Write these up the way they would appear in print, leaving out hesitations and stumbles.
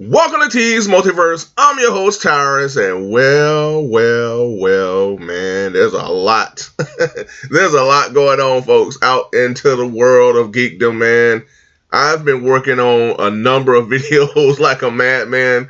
Welcome to T's Multiverse. I'm your host, Tyrus, and well, man, there's a lot. There's a lot going on, folks, out into the world of geekdom, man. I've been working on a number of videos like a madman.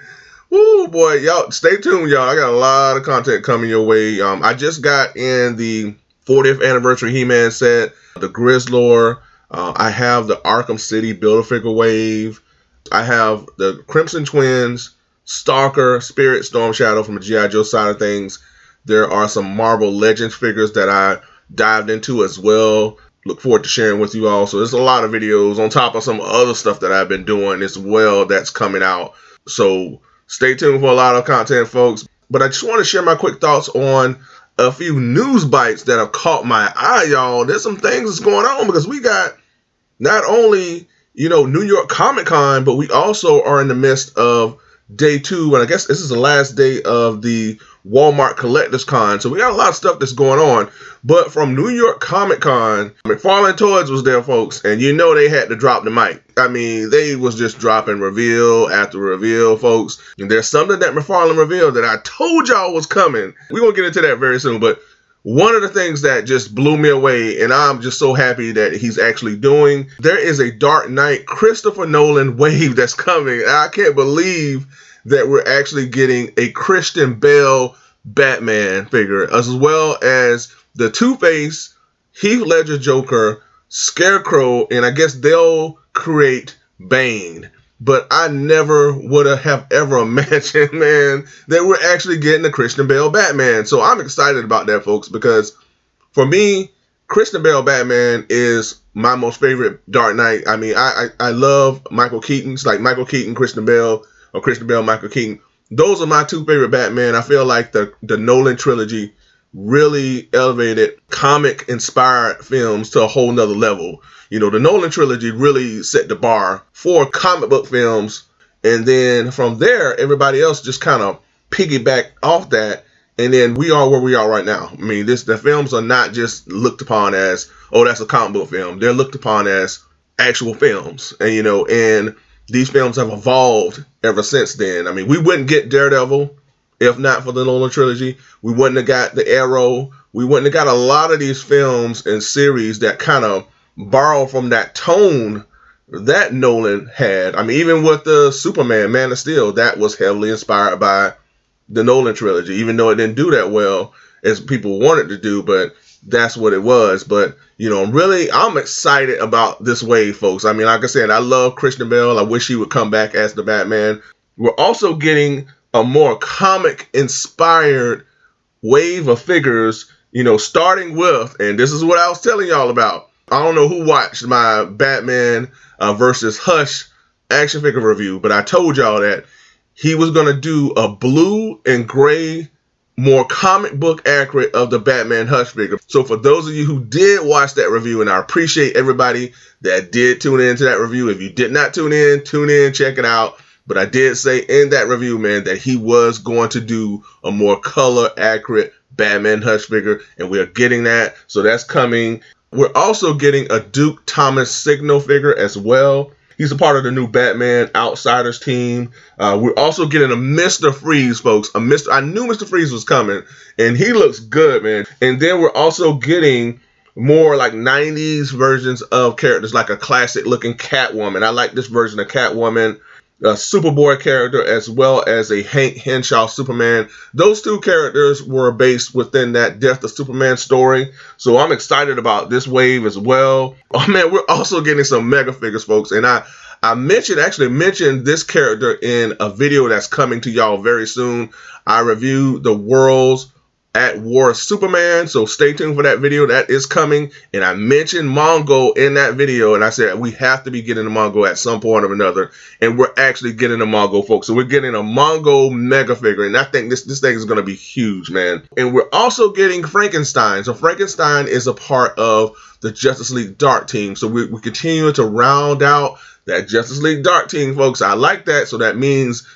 Woo, boy, y'all, stay tuned, y'all. I got a lot of content coming your way. I just got in the 40th anniversary He-Man set, the Grizzlor. I have the Arkham City Build-A-Figure wave. I have the Crimson Twins, Stalker, Spirit, Storm Shadow from the G.I. Joe side of things. There are some Marvel Legends figures that I dived into as well. Look forward to sharing with you all. So there's a lot of videos on top of some other stuff that I've been doing as well that's coming out. So stay tuned for a lot of content, folks. But I just want to share my quick thoughts on a few news bites that have caught my eye, y'all. There's some things that's going on because we got not only New York Comic Con, but we also are in the midst of day 2, and I guess this is the last day of the Wal-mart Collectors Con. So we got a lot of stuff that's going on. But from New York Comic Con, McFarlane Toys was there, folks, and they had to drop the mic. I mean, they was just dropping reveal after reveal, folks. And there's something that McFarlane revealed that I told y'all was coming. We're going to get into that very soon, but one of the things that just blew me away, and I'm just so happy that he's actually doing, there is a Dark Knight Christopher Nolan wave that's coming. I can't believe that we're actually getting a Christian Bale Batman figure, as well as the Two-Face, Heath Ledger Joker, Scarecrow, and I guess they'll create Bane. But I never would have ever imagined, man, that we're actually getting a Christian Bale Batman. So I'm excited about that, folks, because for me, Christian Bale Batman is my most favorite Dark Knight. I mean, I love Michael Keaton. It's like Michael Keaton, Christian Bale, or Christian Bale, Michael Keaton. Those are my two favorite Batman. I feel like the Nolan trilogy really elevated comic-inspired films to a whole nother level. The Nolan trilogy really set the bar for comic book films, and then from there, everybody else just kind of piggybacked off that, and then we are where we are right now. I mean, the films are not just looked upon as, oh, that's a comic book film. They're looked upon as actual films, and and these films have evolved ever since then. I mean, we wouldn't get Daredevil if not for the Nolan trilogy. We wouldn't have got the Arrow. We wouldn't have got a lot of these films and series that kind of borrow from that tone that Nolan had. I mean, even with the Superman, Man of Steel, that was heavily inspired by the Nolan trilogy, even though it didn't do that well as people wanted to do, but that's what it was. But, I'm excited about this wave, folks. I mean, like I said, I love Christian Bale. I wish he would come back as the Batman. We're also getting a more comic-inspired wave of figures, starting with, and this is what I was telling y'all about. I don't know who watched my Batman versus Hush action figure review, but I told y'all that he was going to do a blue and gray, more comic book accurate of the Batman Hush figure. So for those of you who did watch that review, and I appreciate everybody that did tune in to that review. If you did not tune in, check it out. But I did say in that review, man, that he was going to do a more color accurate Batman Hush figure, and we're getting that. So that's coming. We're also getting a Duke Thomas Signal figure as well. He's a part of the new Batman Outsiders team. We're also getting a Mr. Freeze, folks. I knew Mr. Freeze was coming, and he looks good, man. And then we're also getting more like 90s versions of characters, like a classic-looking Catwoman. I like this version of Catwoman. A Superboy character, as well as a Hank Henshaw Superman. Those two characters were based within that Death of Superman story. So I'm excited about this wave as well. Oh man, we're also getting some mega figures, folks. And I mentioned this character in a video that's coming to y'all very soon. I reviewed the World's at War Superman, so stay tuned for that video. That is coming, and I mentioned Mongo in that video, and I said we have to be getting a Mongo at some point or another, and we're actually getting a Mongo, folks. So we're getting a Mongo mega figure, and I think this thing is going to be huge, man. And we're also getting Frankenstein. So Frankenstein is a part of the Justice League Dark team, so we continue to round out that Justice League Dark team, folks. I like that. So that means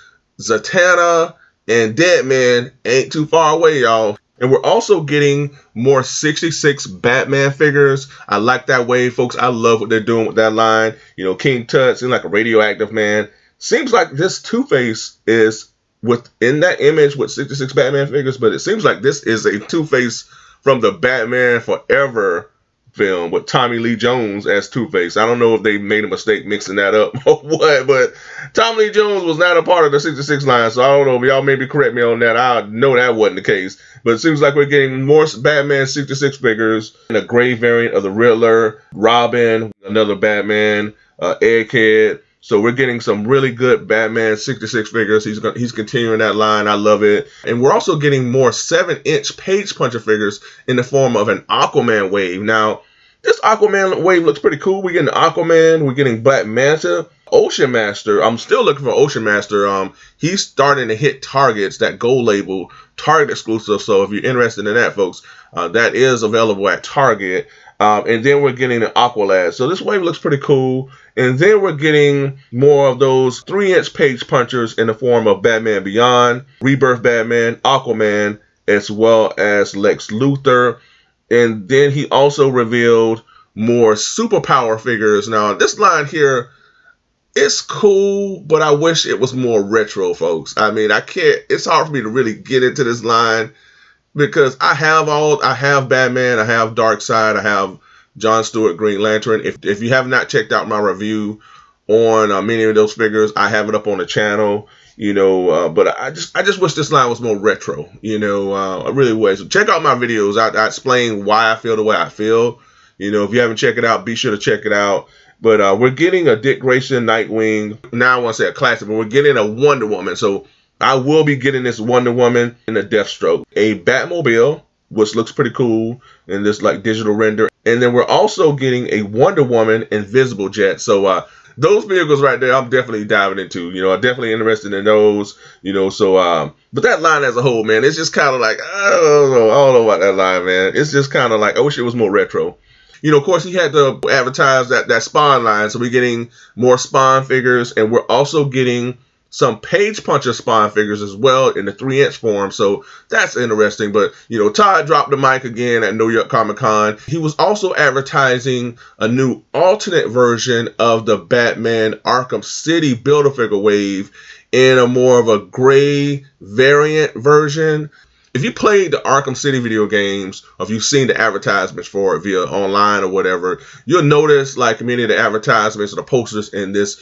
Zatanna and Deadman ain't too far away, y'all. And we're also getting more 66 Batman figures. I like that wave, folks. I love what they're doing with that line. King Tut seems like a radioactive man. seems like this Two-Face is within that image with 66 Batman figures, but it seems like this is a Two-Face from the Batman Forever film with Tommy Lee Jones as Two-Face. I don't know if they made a mistake mixing that up or what, but Tommy Lee Jones was not a part of the 66 line, so I don't know if y'all maybe correct me on that. I know that wasn't the case, but it seems like we're getting more Batman 66 figures in a gray variant of the Riddler, Robin, another Batman, Egghead. So we're getting some really good Batman 66 figures. He's continuing that line. I love it. And we're also getting more 7-inch page puncher figures in the form of an Aquaman wave. Now, this Aquaman wave looks pretty cool. We're getting Aquaman. We're getting Black Manta. Ocean Master. I'm still looking for Ocean Master. He's starting to hit Targets, that gold label, Target exclusive. So if you're interested in that, folks, that is available at Target. And then we're getting the Aqualad. So this wave looks pretty cool. And then we're getting more of those 3-inch page punchers in the form of Batman Beyond, Rebirth Batman, Aquaman, as well as Lex Luthor. And then he also revealed more superpower figures. Now, this line here, it's cool, but I wish it was more retro, folks. I mean, it's hard for me to really get into this line because I have Batman, I have Darkseid, I have John Stewart Green Lantern. If you have not checked out my review on many of those figures, I have it up on the channel, but I just wish this line was more retro, I really wish. So check out my videos. I explain why I feel the way I feel. If you haven't checked it out, be sure to check it out. But we're getting a Dick Grayson Nightwing. Now I want to say a classic, but we're getting a Wonder Woman. So I will be getting this Wonder Woman in a Deathstroke, a Batmobile, which looks pretty cool in this like digital render. And then we're also getting a Wonder Woman Invisible Jet. So those vehicles right there, I'm definitely diving into. I'm definitely interested in those. But that line as a whole, man, it's just kind of like, I don't know about that line, man. It's just kind of like, I wish it was more retro. Of course, he had to advertise that Spawn line. So we're getting more Spawn figures, and we're also getting some page puncher Spawn figures as well in the 3-inch form. So that's interesting. But, Todd dropped the mic again at New York Comic Con. He was also advertising a new alternate version of the Batman Arkham City Build-A-Figure wave in a more of a gray variant version. If you played the Arkham City video games, or if you've seen the advertisements for it via online or whatever, you'll notice like many of the advertisements or the posters in this,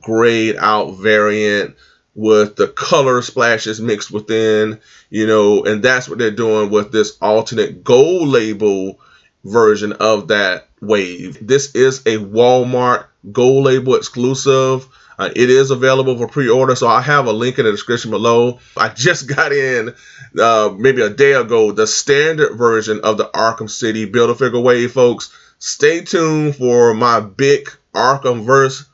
grayed out variant with the color splashes mixed within, and that's what they're doing with this alternate gold label version of that wave. This is a Walmart gold label exclusive. It is available for pre-order, so I have a link in the description below. I just got in maybe a day ago the standard version of the Arkham City Build-A-Figure wave, folks. Stay tuned for my big Arkhamverse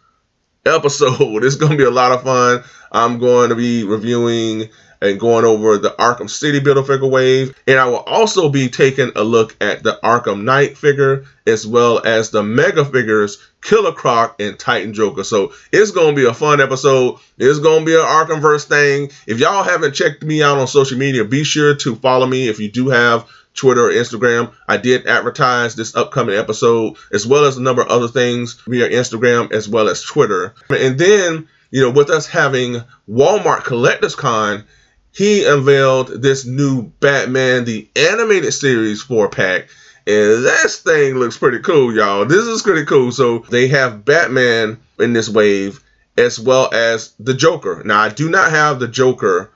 episode. It's going to be a lot of fun. I'm going to be reviewing and going over the Arkham City Build-A-Figure wave. And I will also be taking a look at the Arkham Knight figure as well as the Mega figures Killer Croc and Titan Joker. So it's going to be a fun episode. It's going to be an Arkhamverse thing. If y'all haven't checked me out on social media, be sure to follow me if you do have Twitter or Instagram. I did advertise this upcoming episode as well as a number of other things via Instagram as well as Twitter. And then, with us having Walmart Collectors Con, he unveiled this new Batman, the animated series 4-pack. And this thing looks pretty cool, y'all. This is pretty cool. So they have Batman in this wave as well as the Joker. Now, I do not have the Joker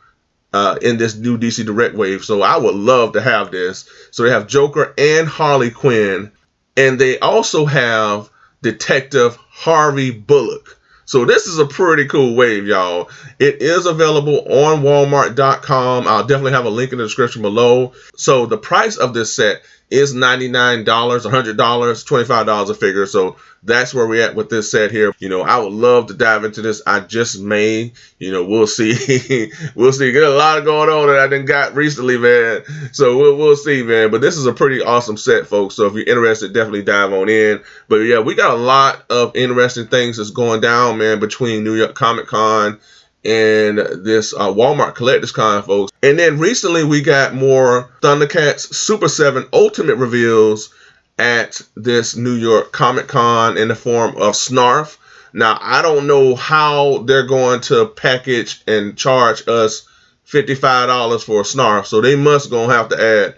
in this new DC Direct wave, so I would love to have this. So they have Joker and Harley Quinn. And they also have Detective Harvey Bullock. So this is a pretty cool wave, y'all. It is available on Walmart.com. I'll definitely have a link in the description below. So the price of this set is $99, $100, $25 a figure. So that's where we're at with this set here. I would love to dive into this. I just may, we'll see. We'll see. Got a lot going on that I done got recently, man. So we'll see, man. But this is a pretty awesome set, folks. So if you're interested, definitely dive on in. But yeah, we got a lot of interesting things that's going down, man, between New York Comic Con and this Walmart Collectors Con, folks. And then recently we got more Thundercats Super 7 Ultimate reveals at this New York Comic Con in the form of Snarf. Now, I don't know how they're going to package and charge us $55 for a Snarf, so they must gonna have to add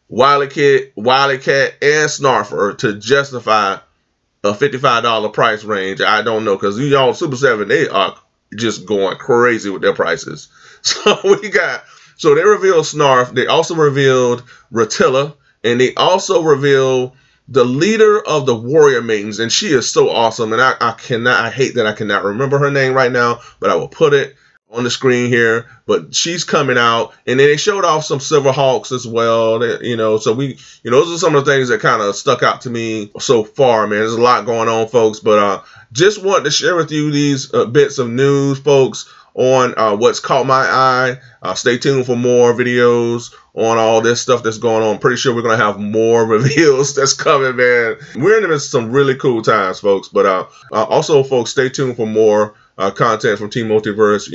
Wile E. Cat, and Snarfer to justify a $55 price range. I don't know, because y'all Super 7, they are just going crazy with their prices. So so they revealed Snarf. They also revealed Rotilla, and they also revealed the leader of the Warrior Maidens, and she is so awesome. And I hate that I cannot remember her name right now, but I will put it on the screen here. But she's coming out, and then they showed off some Silverhawks as well. So those are some of the things that kind of stuck out to me so far, man. There's a lot going on, folks, but just wanted to share with you these bits of news, folks, on what's caught my eye. Stay tuned for more videos on all this stuff that's going on. Pretty sure we're going to have more reveals that's coming, man. We're in some really cool times, folks. But also, folks, stay tuned for more content from Team Multiverse.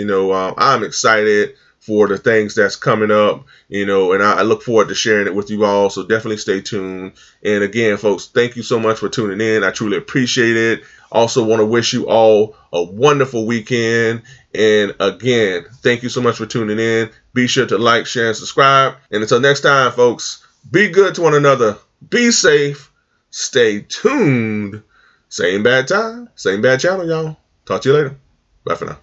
I'm excited for the things that's coming up, and I look forward to sharing it with you all. So definitely stay tuned. And again, folks, thank you so much for tuning in. I truly appreciate it. Also want to wish you all a wonderful weekend. And again, thank you so much for tuning in. Be sure to like, share, and subscribe. And until next time, folks, be good to one another. Be safe. Stay tuned. Same bad time, same bad channel, y'all. Talk to you later. Bye for now.